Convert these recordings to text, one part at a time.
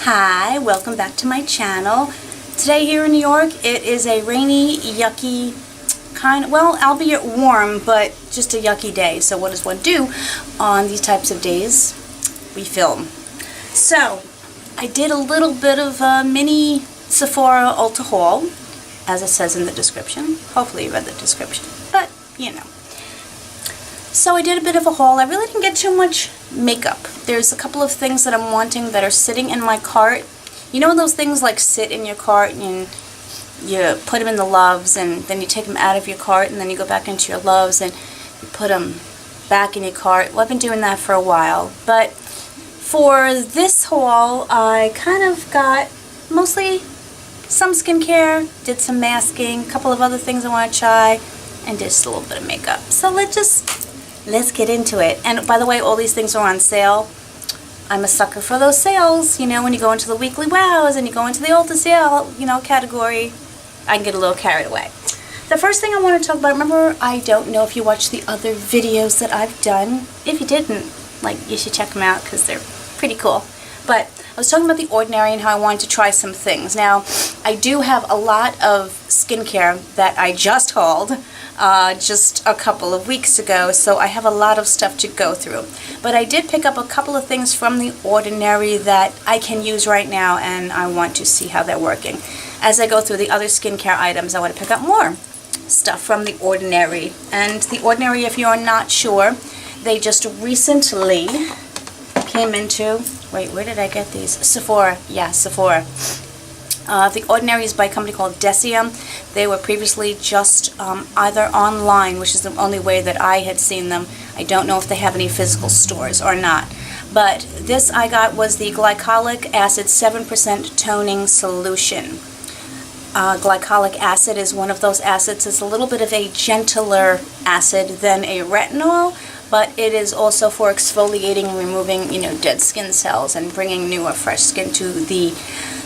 Hi, welcome back to my channel. Today here in New York, it is a rainy, yucky kind, well, albeit warm, but just a yucky day. So what does one do on these types of days? We film. So I did a little bit of a mini Sephora Ulta haul, as it says in the description. Hopefully you read the description, but you know. So I did a bit of a haul. I really didn't get too much makeup. There's a couple of things that I'm wanting that are sitting in my cart. You know when those things like sit in your cart and you put them in the loves and then you take them out of your cart and then you go back into your loves and you put them back in your cart. Well, I've been doing that for a while. But for this haul, I kind of got mostly some skincare, did some masking, a couple of other things I want to try, and just a little bit of makeup. So let's get into it. And by the way, all these things are on sale. I'm a sucker for those sales. You know, when you go into the weekly wows and you go into the Ulta sale, you know, category, I can get a little carried away. The first thing I want to talk about, remember, I don't know if you watched the other videos that I've done. If you didn't, like, you should check them out because they're pretty cool. But I was talking about The Ordinary and how I wanted to try some things. Now, I do have a lot of skincare that I just hauled just a couple of weeks ago, so I have a lot of stuff to go through. But I did pick up a couple of things from The Ordinary that I can use right now, and I want to see how they're working. As I go through the other skincare items, I want to pick up more stuff from The Ordinary. And The Ordinary, if you're not sure, they just recently came into, wait, where did I get these? Sephora. Yeah, Sephora. The Ordinary is by a company called Decay. They were previously just either online, which is the only way that I had seen them. I don't know if they have any physical stores or not. But this I got was the glycolic acid 7% toning solution. Glycolic acid is one of those acids. It's a little bit of a gentler acid than a retinol, but it is also for exfoliating and removing, you know, dead skin cells and bringing new or fresh skin to the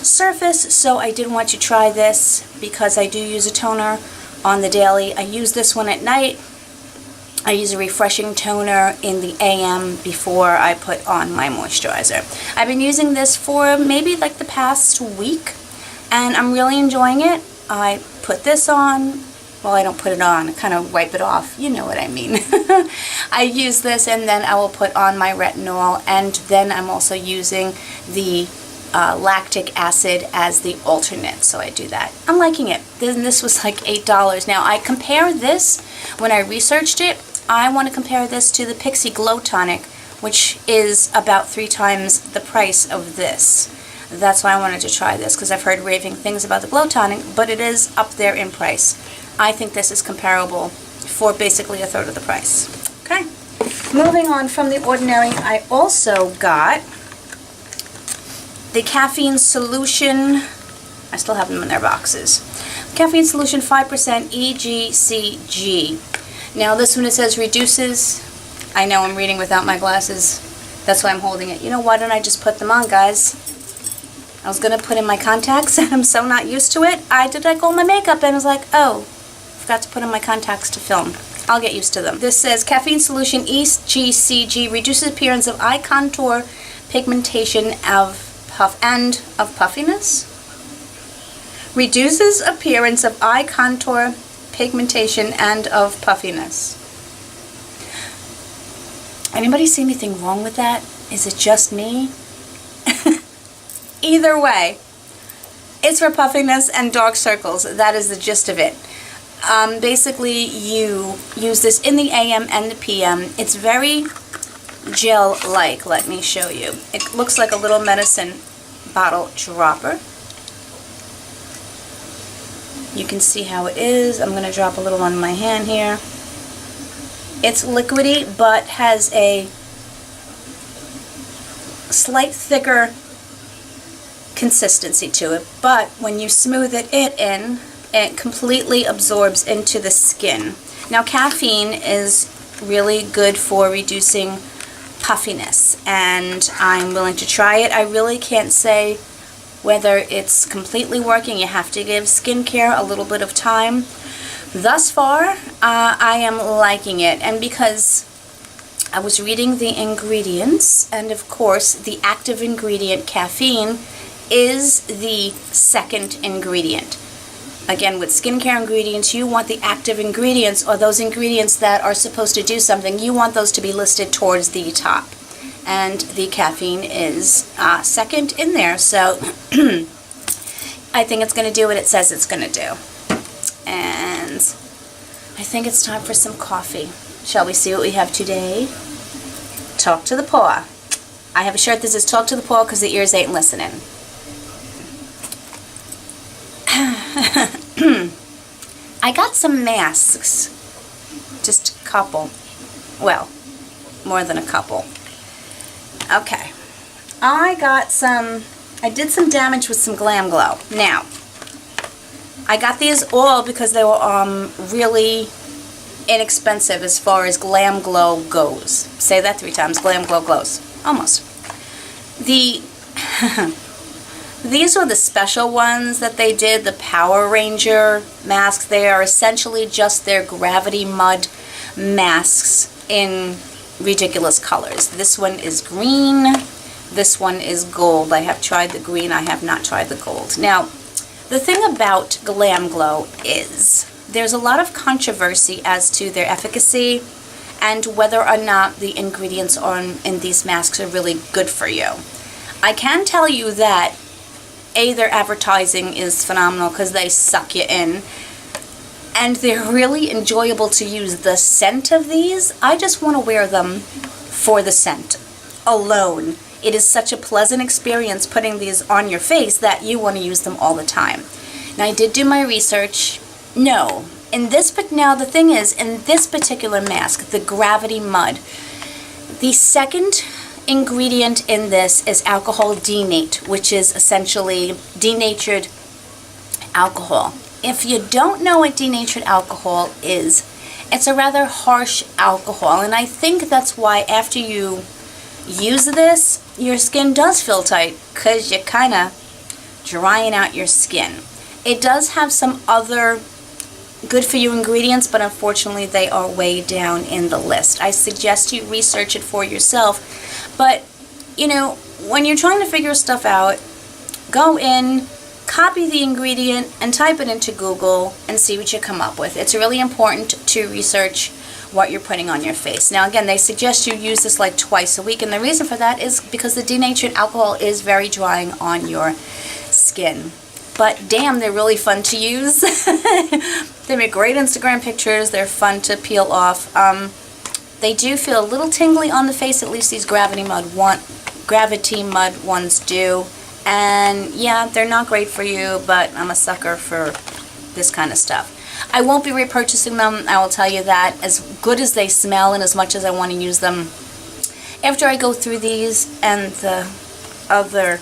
surface. So I did want to try this because I do use a toner on the daily. I use this one at night. I use a refreshing toner in the AM before I put on my moisturizer. I've been using this for maybe like the past week, and I'm really enjoying it. I put this on. Well, I don't put it on, I kind of wipe it off. You know what I mean. I use this and then I will put on my retinol, and then I'm also using the lactic acid as the alternate, so I do that. I'm liking it. Then this was like $8. Now I compare this, when I researched it, I want to compare this to the Pixi Glow Tonic, which is about 3 times the price of this. That's why I wanted to try this, because I've heard raving things about the Glow Tonic, but it is up there in price. I think this is comparable for basically a third of the price. Okay, moving on from The Ordinary, I also got the Caffeine Solution. I still have them in their boxes. Caffeine Solution 5% EGCG. Now this one, it says reduces. I know I'm reading without my glasses. That's why I'm holding it. You know, why don't I just put them on, guys? I was going to put in my contacts and I'm so not used to it. I did like all my makeup and I was like, oh, forgot to put in my contacts to film. I'll get used to them. This says Caffeine Solution EGCG reduces appearance of eye contour, pigmentation of puffiness. Reduces appearance of eye contour, pigmentation, and of puffiness. Anybody see anything wrong with that? Is it just me? Either way, it's for puffiness and dark circles. That is the gist of it. Basically, you use this in the AM and the PM. It's very gel-like. Let me show you. It looks like a little medicine bottle dropper. You can see how it is. I'm going to drop a little on my hand here. It's liquidy, but has a slight thicker consistency to it, but when you smooth it in, it completely absorbs into the skin. Now caffeine is really good for reducing puffiness, and I'm willing to try it. I really can't say whether it's completely working. You have to give skincare a little bit of time. Thus far, I am liking it, and because I was reading the ingredients, and of course the active ingredient caffeine is the second ingredient. Again, with skincare ingredients, you want the active ingredients, or those ingredients that are supposed to do something, you want those to be listed towards the top. And the caffeine is second in there, so I think it's going to do what it says it's going to do. And I think it's time for some coffee. Shall we see what we have today? Talk to the paw. I have a shirt that says talk to the paw because the ears ain't listening. I got some masks. Just a couple. Well, more than a couple. Okay. I did some damage with some Glamglow. Now, I got these all because they were really inexpensive as far as Glamglow goes. Say that 3 times. Glamglow glows. Almost. These were the special ones that they did, the Power Ranger masks. They are essentially just their gravitymud masks in ridiculous colors. This one is green. This one is gold. I have tried the green. I have not tried the gold. Now, the thing about Glamglow is there's a lot of controversy as to their efficacy and whether or not the ingredients in these masks are really good for you. I can tell you that their advertising is phenomenal because they suck you in, and they're really enjoyable to use. The scent of these, I just want to wear them for the scent alone. It is such a pleasant experience putting these on your face that you want to use them all the time. Now, I did do my research. No. Now the thing is, in this particular mask, the gravitymud, the second ingredient in this is alcohol denate, which is essentially denatured alcohol. If you don't know what denatured alcohol is, it's a rather harsh alcohol, and I think that's why after you use this, your skin does feel tight because you're kind of drying out your skin. It does have some other good for you ingredients, but unfortunately they are way down in the list. I suggest you research it for yourself, but you know, when you're trying to figure stuff out, go in, copy the ingredient and type it into Google and see what you come up with. It's really important to research what you're putting on your face. Now again, they suggest you use this like twice a week, and the reason for that is because the denatured alcohol is very drying on your skin. But damn, they're really fun to use. They make great Instagram pictures. They're fun to peel off. They do feel a little tingly on the face, at least these gravitymud ones do. And yeah, they're not great for you, but I'm a sucker for this kind of stuff. I won't be repurchasing them, I will tell you that. As good as they smell and as much as I want to use them, after I go through these and the other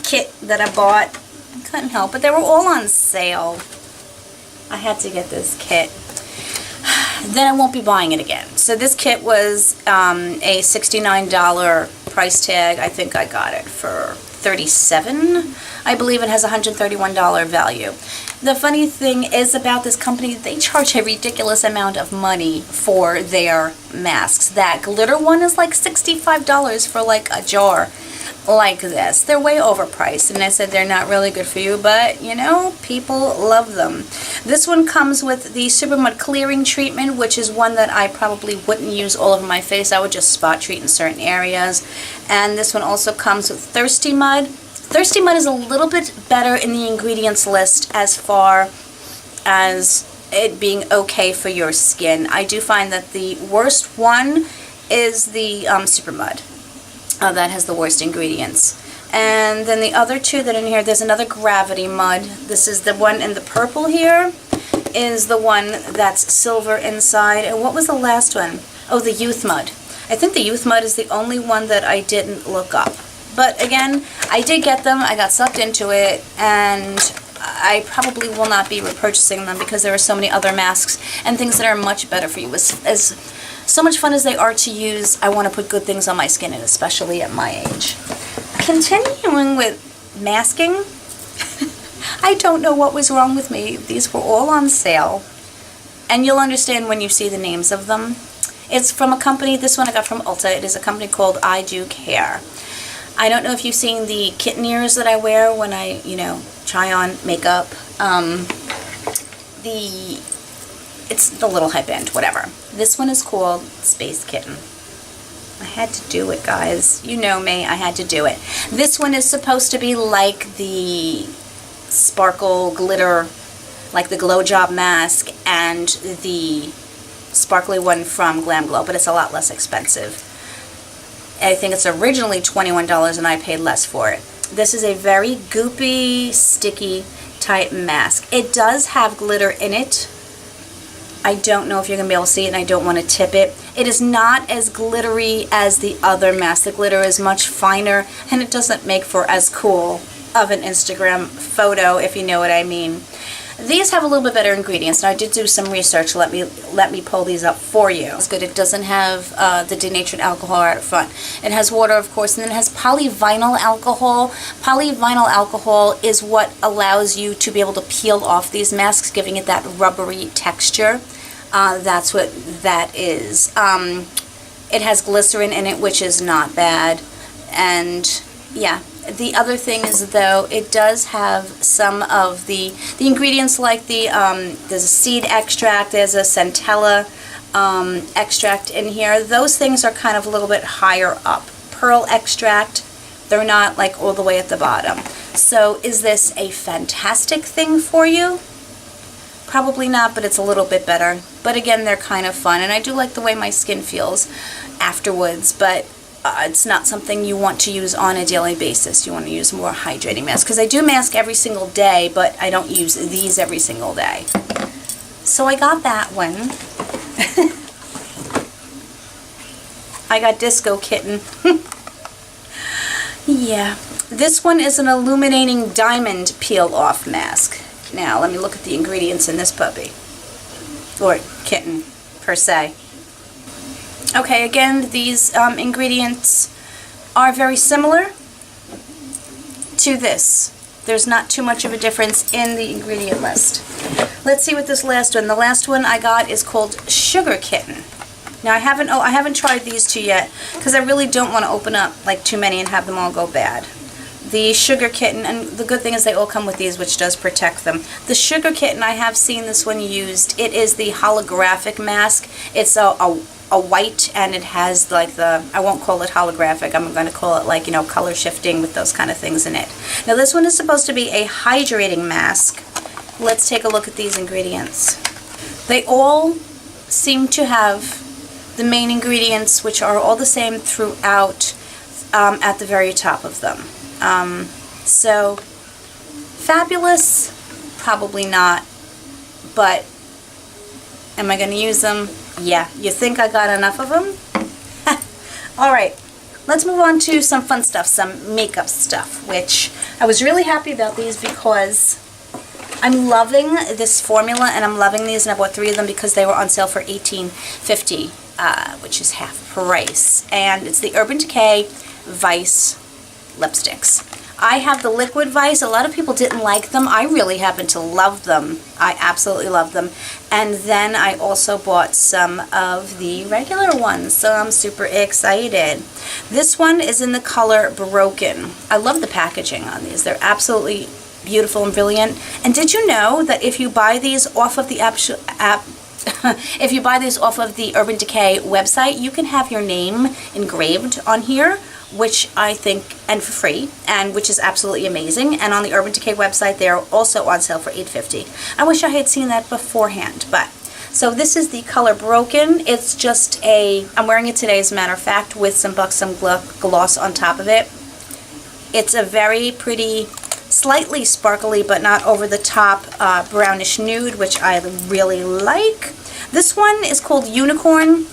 kit that I bought, I couldn't help it. They were all on sale. I had to get this kit. Then I won't be buying it again. So this kit was a $69 price tag. I think I got it for $37. I believe it has a $131 value. The funny thing is about this company, they charge a ridiculous amount of money for their masks. That glitter one is like $65 for like a jar like this. They're way overpriced, and I said they're not really good for you, but you know, people love them. This one comes with the supermud clearing treatment, which is one that I probably wouldn't use all over my face. I would just spot treat in certain areas. And this one also comes with thirsty mud. Thirsty mud is a little bit better in the ingredients list as far as it being okay for your skin. I do find that the worst one is the supermud. That has the worst ingredients. And then the other two that are in here, there's another gravitymud. This is the one in the purple here, is the one that's silver inside. And what was the last one? Oh, the youth mud. I think the youth mud is the only one that I didn't look up. But again, I did get them, I got sucked into it, and I probably will not be repurchasing them because there are so many other masks and things that are much better for you. As so much fun as they are to use, I want to put good things on my skin, and especially at my age. Continuing with masking, I don't know what was wrong with me. These were all on sale, and you'll understand when you see the names of them. It's from a company, this one I got from Ulta. It is a company called I Do Care. I don't know if you've seen the kitten ears that I wear when I, you know, try on makeup. It's the little headband, whatever. This one is called Space Kitten. I had to do it, guys. You know me, I had to do it. This one is supposed to be like the sparkle glitter, like the Glow Job mask and the sparkly one from Glamglow, but it's a lot less expensive. I think it's originally $21 and I paid less for it. This is a very goopy, sticky type mask. It does have glitter in it. I don't know if you're going to be able to see it, and I don't want to tip it. It is not as glittery as the other mask. The glitter is much finer, and it doesn't make for as cool of an Instagram photo, if you know what I mean. These have a little bit better ingredients, and I did do some research. Let me pull these up for you. It's good. It doesn't have the denatured alcohol out front. It has water, of course, and then it has polyvinyl alcohol. Polyvinyl alcohol is what allows you to be able to peel off these masks, giving it that rubbery texture. That's what that is. It has glycerin in it, which is not bad. And yeah, the other thing is, though, it does have some of the ingredients, like there's a seed extract, there's a centella extract in here. Those things are kind of a little bit higher up. Pearl extract, they're not like all the way at the bottom. So is this a fantastic thing for you? Probably not, but it's a little bit better. But again, they're kind of fun, and I do like the way my skin feels afterwards, but it's not something you want to use on a daily basis. You want to use more hydrating masks, because I do mask every single day, but I don't use these every single day. So I got that one. I got Disco Kitten. Yeah. This one is an illuminating diamond peel-off mask. Now, let me look at the ingredients in this puppy. Or kitten, per se. Okay, again, these ingredients are very similar to this. There's not too much of a difference in the ingredient list. Let's see what this last one. The last one I got is called Sugar Kitten. Now, I haven't tried these two yet, because I really don't want to open up like too many and have them all go bad. The Sugar Kitten, and the good thing is they all come with these, which does protect them. The Sugar Kitten, I have seen this one used. It is the holographic mask. It's a white, and it has like I won't call it holographic, I'm going to call it like, you know, color shifting with those kind of things in it. Now this one is supposed to be a hydrating mask. Let's take a look at these ingredients. They all seem to have the main ingredients, which are all the same throughout, at the very top of them. So, fabulous? Probably not, but am I going to use them? Yeah. You think I got enough of them? Alright, let's move on to some fun stuff, some makeup stuff, which I was really happy about these because I'm loving this formula, and I'm loving these, and I bought 3 of them because they were on sale for $18.50, which is half price. And it's the Urban Decay Vice lipsticks. I have the liquid Vice. A lot of people didn't like them. I really happen to love them. I absolutely love them. And then I also bought some of the regular ones, so I'm super excited. This one is in the color Broken. I love the packaging on these. They're absolutely beautiful and brilliant. And did you know that if you buy these off of the if you buy these off of the Urban Decay website, you can have your name engraved on here, which I think, and for free, and which is absolutely amazing. And on the Urban Decay website, they are also on sale for $8.50. I wish I had seen that beforehand, but. So this is the color Broken. It's just I'm wearing it today as a matter of fact, with some buxom gloss on top of it. It's a very pretty, slightly sparkly, but not over the top, brownish nude, which I really like. This one is called Unicorn.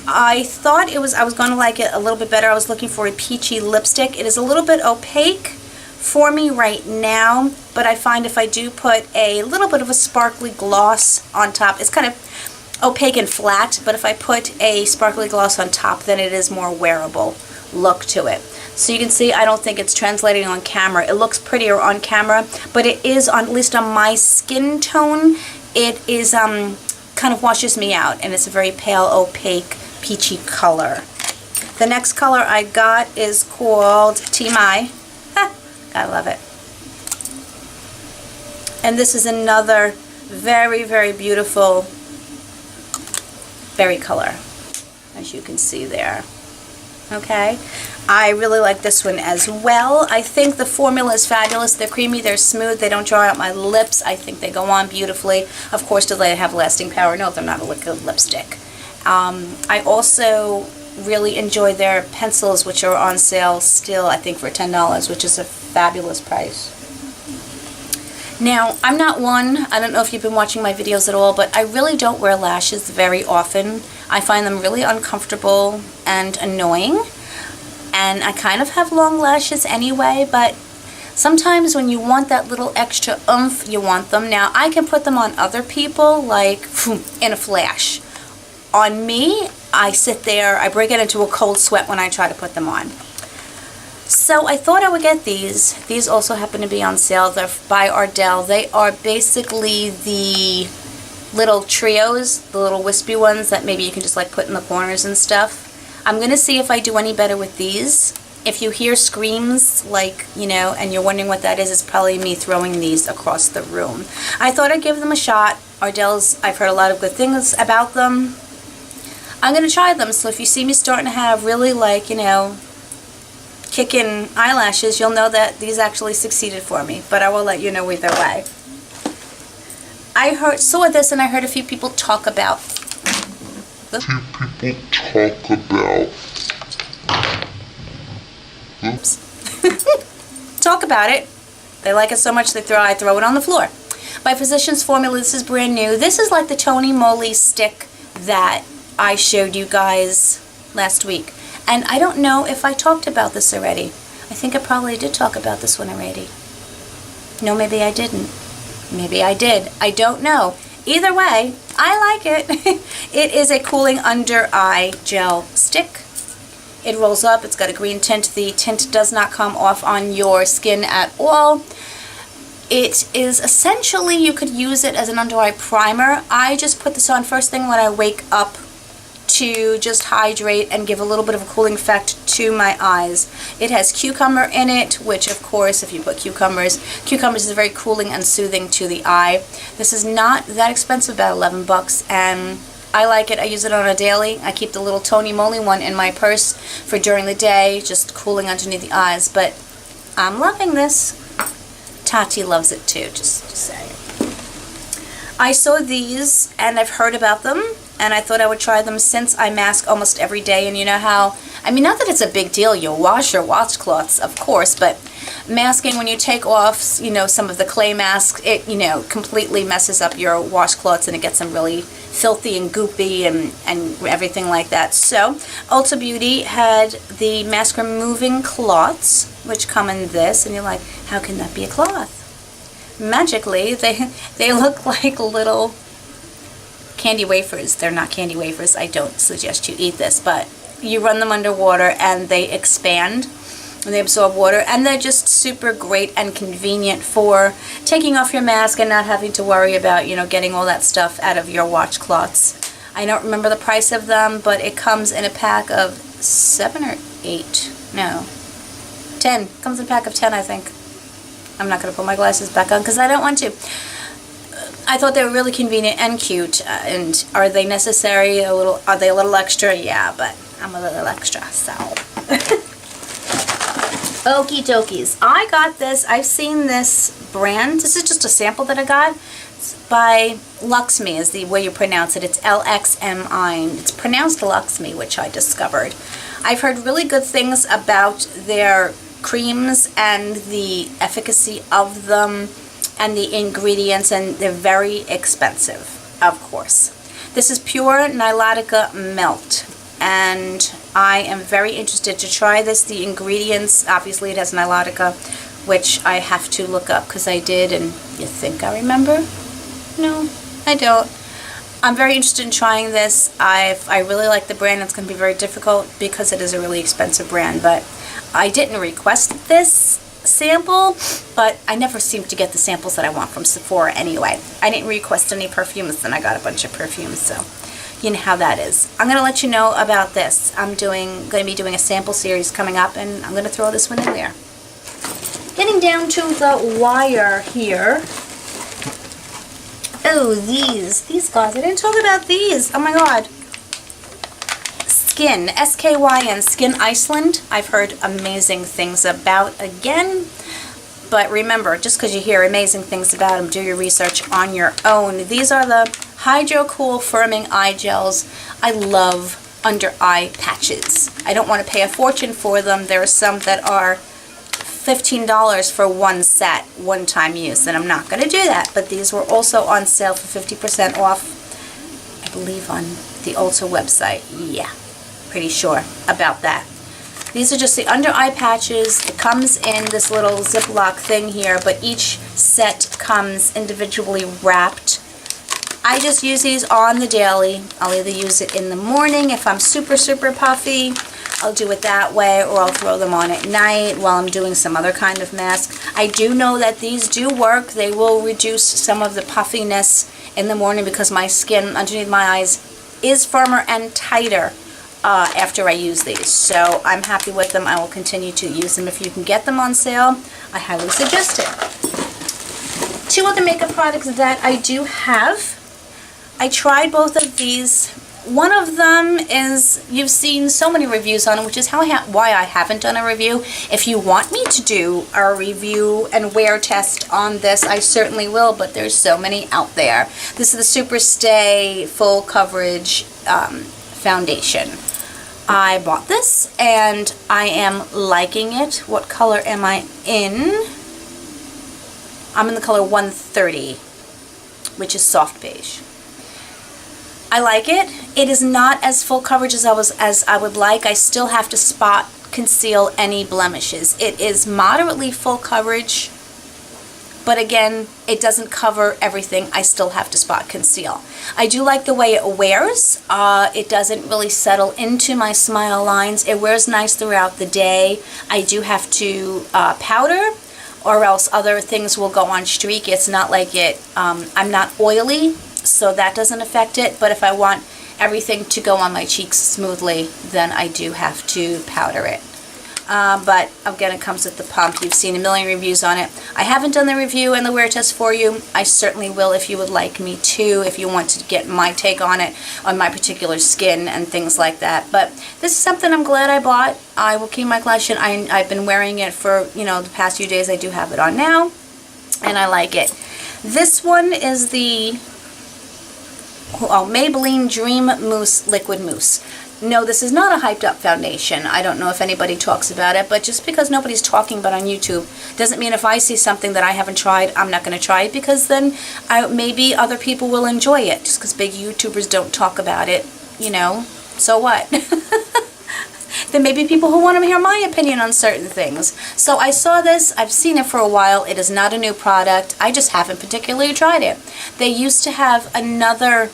I thought I was going to like it a little bit better. I was looking for a peachy lipstick. It is a little bit opaque for me right now, but I find if I do put a little bit of a sparkly gloss on top, it's kind of opaque and flat, but if I put a sparkly gloss on top, then it is more wearable look to it. So you can see, I don't think it's translating on camera. It looks prettier on camera, but it is, at least on my skin tone, it is kind of washes me out, and it's a very pale, opaque, peachy color. The next color I got is called Tea Mai. Gotta love it. And this is another very, very beautiful berry color, as you can see there. Okay, I really like this one as well. I think the formula is fabulous. They're creamy, they're smooth, they don't dry out my lips. I think they go on beautifully. Of course, do they have lasting power? No, they're not a liquid lipstick. I also really enjoy their pencils, which are on sale still, I think, for $10, which is a fabulous price. Now, I'm not one, I don't know if you've been watching my videos at all, but I really don't wear lashes very often. I find them really uncomfortable and annoying, and I kind of have long lashes anyway, but sometimes when you want that little extra oomph, you want them. Now, I can put them on other people, like, in a flash. On me, I sit there, I break it into a cold sweat when I try to put them on. So I thought I would get these. These also happen to be on sale. They're by Ardell. They are basically the little trios, the little wispy ones that maybe you can just like put in the corners and stuff. I'm going to see if I do any better with these. If you hear screams, like, you know, and you're wondering what that is, it's probably me throwing these across the room. I thought I'd give them a shot. Ardell's, I've heard a lot of good things about them. I'm going to try them, so if you see me starting to have really, like, you know, kicking eyelashes, you'll know that these actually succeeded for me, but I will let you know either way. I saw this and I heard a few people talk about talk about it. They like it so much I throw it on the floor. By Physicians Formula, this is brand new. This is like the Tony Moly stick that I showed you guys last week. And I don't know if I talked about this already. I think I probably did talk about this one already. No, maybe I didn't. Maybe I did. I don't know. Either way, I like it. It is a cooling under eye gel stick. It rolls up. It's got a green tint. The tint does not come off on your skin at all. It is essentially, you could use it as an under eye primer. I just put this on first thing when I wake up to just hydrate and give a little bit of a cooling effect to my eyes. It has cucumber in it, which of course, if you put cucumbers is very cooling and soothing to the eye. This is not that expensive, about 11 bucks, and I like it. I use it on a daily. I keep the little Tony Moly one in my purse for during the day, just cooling underneath the eyes, but I'm loving this. Tati loves it too, just to say. I saw these and I've heard about them, and I thought I would try them since I mask almost every day. And you know how, I mean, not that it's a big deal, you'll wash your washcloths, of course, but masking, when you take off, you know, some of the clay masks, it, you know, completely messes up your washcloths and it gets them really filthy and goopy and everything like that. So Ulta Beauty had the mask removing cloths, which come in this, and you're like, how can that be a cloth? Magically, they look like little candy wafers. They're not candy wafers. I don't suggest you eat this, but you run them under water and they expand and they absorb water, and they're just super great and convenient for taking off your mask and not having to worry about, you know, getting all that stuff out of your washcloths. I don't remember the price of them, but it comes in a pack of 7 or 8. No, 10. Comes in a pack of 10, I think. I'm not going to put my glasses back on because I don't want to. I thought they were really convenient and cute. And are they necessary? Are they a little extra? Yeah, but I'm a little extra, so. Okie dokies. I got this. I've seen this brand. This is just a sample that I got. It's by Luxme is the way you pronounce it. It's LXMI. It's pronounced Luxme, which I discovered. I've heard really good things about their creams and the efficacy of them and the ingredients, and they're very expensive, of course. This is pure Nilotica Melt, and I am very interested to try this. The ingredients, obviously it has Nilotica, which I have to look up because I did, and you think I remember? No, I don't. I'm very interested in trying this. I really like the brand. It's going to be very difficult because it is a really expensive brand, but I didn't request this sample, but I never seem to get the samples that I want from Sephora anyway. I didn't request any perfumes, then I got a bunch of perfumes, so you know how that is. I'm going to let you know about this. I'm going to be doing a sample series coming up, and I'm going to throw this one in there. Getting down to the wire here. Oh, these guys. I didn't talk about these. Oh my god. Skin, S-K-Y-N, Skin Iceland. I've heard amazing things about again. But remember, just because you hear amazing things about them, do your research on your own. These are the Hydro Cool Firming Eye Gels. I love under eye patches. I don't want to pay a fortune for them. There are some that are $15 for one set, one-time use, and I'm not going to do that. But these were also on sale for 50% off, I believe, on the Ulta website. Yeah, pretty sure about that. These are just the under eye patches. It comes in this little Ziploc thing here, but each set comes individually wrapped. I just use these on the daily. I'll either use it in the morning if I'm super, super puffy. I'll do it that way, or I'll throw them on at night while I'm doing some other kind of mask. I do know that these do work. They will reduce some of the puffiness in the morning because my skin underneath my eyes is firmer and tighter after I use these. So I'm happy with them. I will continue to use them. If you can get them on sale, I highly suggest it. Two other makeup products that I do have. I tried both of these. One of them is, you've seen so many reviews on it, which is why I haven't done a review. If you want me to do a review and wear test on this, I certainly will, but there's so many out there. This is the Super Stay Full Coverage Foundation. I bought this, and I am liking it. What color am I in? I'm in the color 130, which is soft beige. I like it. It is not as full coverage as I would like. I still have to spot conceal any blemishes. It is moderately full coverage, but again, it doesn't cover everything. I still have to spot conceal. I do like the way it wears. It doesn't really settle into my smile lines. It wears nice throughout the day. I do have to powder, or else other things will go on streak. It's not like it, I'm not oily, so that doesn't affect it, but if I want everything to go on my cheeks smoothly, then I do have to powder it. But again, it comes with the pump. You've seen a million reviews on it. I haven't done the review and the wear test for you. I certainly will if you would like me to, if you want to get my take on it, on my particular skin and things like that. But this is something I'm glad I bought. I will keep my collection. I've been wearing it for, you know, the past few days. I do have it on now, and I like it. This one is the Maybelline Dream Mousse Liquid Mousse. No, this is not a hyped up foundation. I don't know if anybody talks about it, but just because nobody's talking about it on YouTube doesn't mean if I see something that I haven't tried, I'm not going to try it, because then maybe other people will enjoy it. Just because big YouTubers don't talk about it, you know, so what? There may be people who want to hear my opinion on certain things. So I saw this. I've seen it for a while. It is not a new product. I just haven't particularly tried it. They used to have another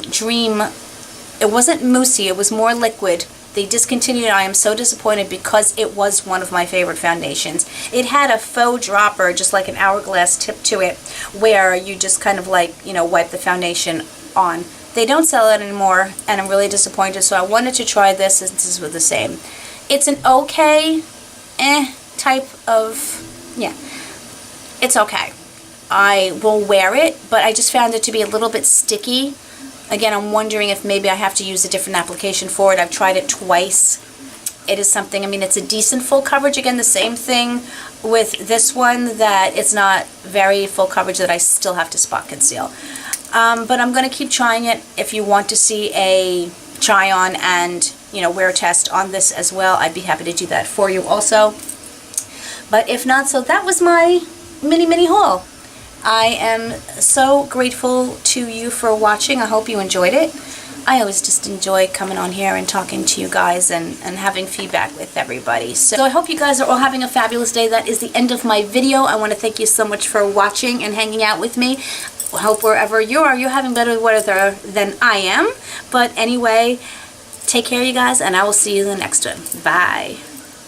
Dream. It wasn't moussey. It was more liquid. They discontinued it. I am so disappointed because it was one of my favorite foundations. It had a faux dropper, just like an hourglass tip to it, where you just kind of like, you know, wipe the foundation on. They don't sell it anymore, and I'm really disappointed, so I wanted to try this since this was the same. It's an okay, type of, yeah, it's okay. I will wear it, but I just found it to be a little bit sticky. Again, I'm wondering if maybe I have to use a different application for it. I've tried it twice. It is something, I mean, it's a decent full coverage. Again, the same thing with this one, that it's not very full coverage, that I still have to spot conceal. But I'm going to keep trying it. If you want to see a try on and, you know, wear test on this as well, I'd be happy to do that for you also. But if not, so that was my mini haul. I am so grateful to you for watching. I hope you enjoyed it. I always just enjoy coming on here and talking to you guys and having feedback with everybody. So I hope you guys are all having a fabulous day. That is the end of my video. I want to thank you so much for watching and hanging out with me. I hope wherever you are, you're having better weather than I am. But anyway, take care, you guys, and I will see you in the next one. Bye.